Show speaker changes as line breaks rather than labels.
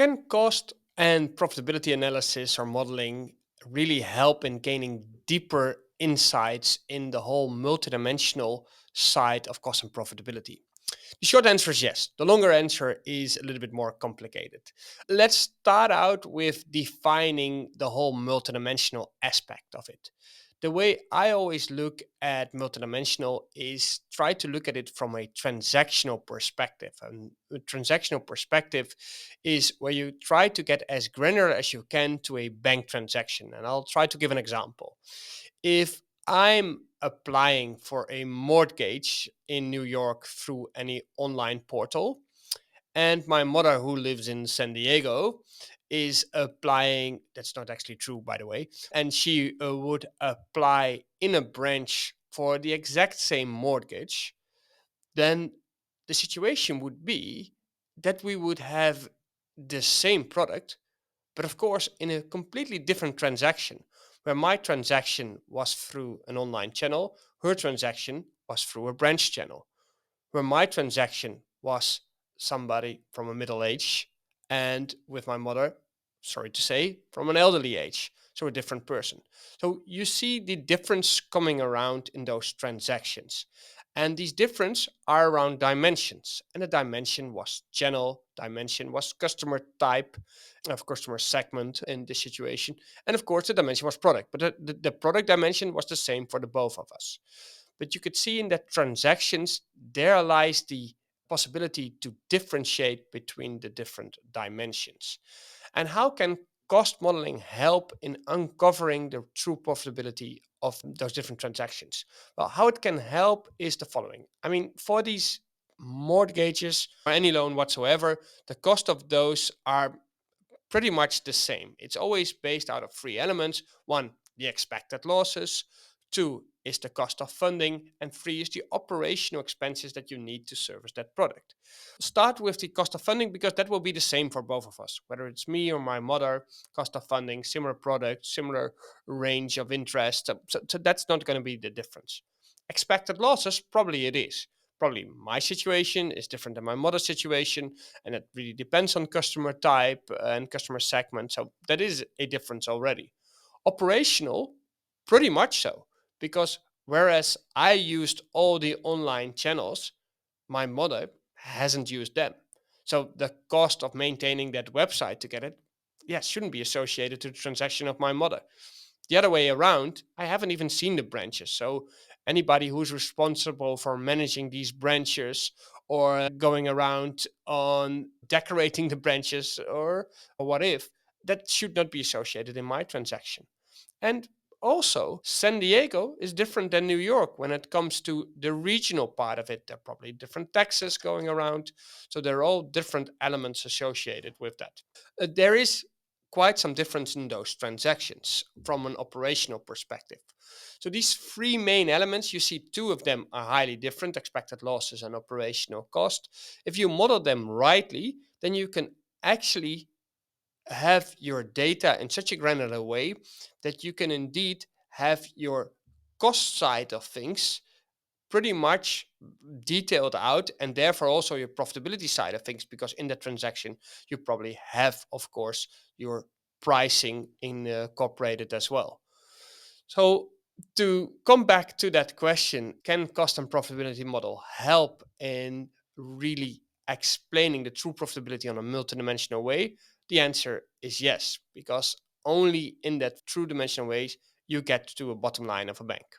Can cost and profitability analysis or modeling really help in gaining deeper insights in the whole multidimensional side of cost and profitability? The short answer is yes. The longer answer is a little bit more complicated. Let's start out with defining the whole multidimensional aspect of it. The way I always look at multidimensional is try to look at it from a transactional perspective. And a transactional perspective is where you try to get as granular as you can to a bank transaction. And I'll try to give an example. If I'm applying for a mortgage in New York through any online portal, and my mother, who lives in San Diego, is applying, that's not actually true, by the way, and she would apply in a branch for the exact same mortgage, then the situation would be that we would have the same product, but of course, in a completely different transaction, where my transaction was through an online channel, her transaction was through a branch channel, where my transaction was somebody from a middle age, and with my mother, sorry to say, from an elderly age, so a different person. So you see the difference coming around in those transactions. And these differences are around dimensions. And the dimension was channel, dimension was customer type, of customer segment in this situation. And of course, the dimension was product. But the product dimension was the same for the both of us. But you could see in that transactions, there lies the possibility to differentiate between the different dimensions. And how can cost modeling help in uncovering the true profitability of those different transactions? Well, how it can help is the following. I mean, for these mortgages or any loan whatsoever, the cost of those are pretty much the same. It's always based out of three elements. One, the expected losses. Two is the cost of funding. And three is the operational expenses that you need to service that product. Start with the cost of funding because that will be the same for both of us, whether it's me or my mother. Cost of funding, similar product, similar range of interest. So that's not going to be the difference. Expected losses, probably it is. Probably my situation is different than my mother's situation, and it really depends on customer type and customer segment. So that is a difference already. Operational, pretty much so, because whereas I used all the online channels, my mother hasn't used them. So the cost of maintaining that website to get it, yes, shouldn't be associated to the transaction of my mother. The other way around, I haven't even seen the branches. So anybody who's responsible for managing these branches or going around on decorating the branches or what if, that should not be associated in my transaction. And also, San Diego is different than New York when it comes to the regional part of it. There are probably different taxes going around. So there are all different elements associated with that. There is quite some difference in those transactions from an operational perspective. So these three main elements, you see two of them are highly different, expected losses and operational cost. If you model them rightly, then you can actually have your data in such a granular way that you can indeed have your cost side of things pretty much detailed out, and therefore also your profitability side of things, because in that transaction you probably have, of course, your pricing incorporated as well. So to come back to that question, can cost and profitability model help in really explaining the true profitability on a multidimensional way? The answer is yes, because only in that true dimensional ways you get to a bottom line of a bank.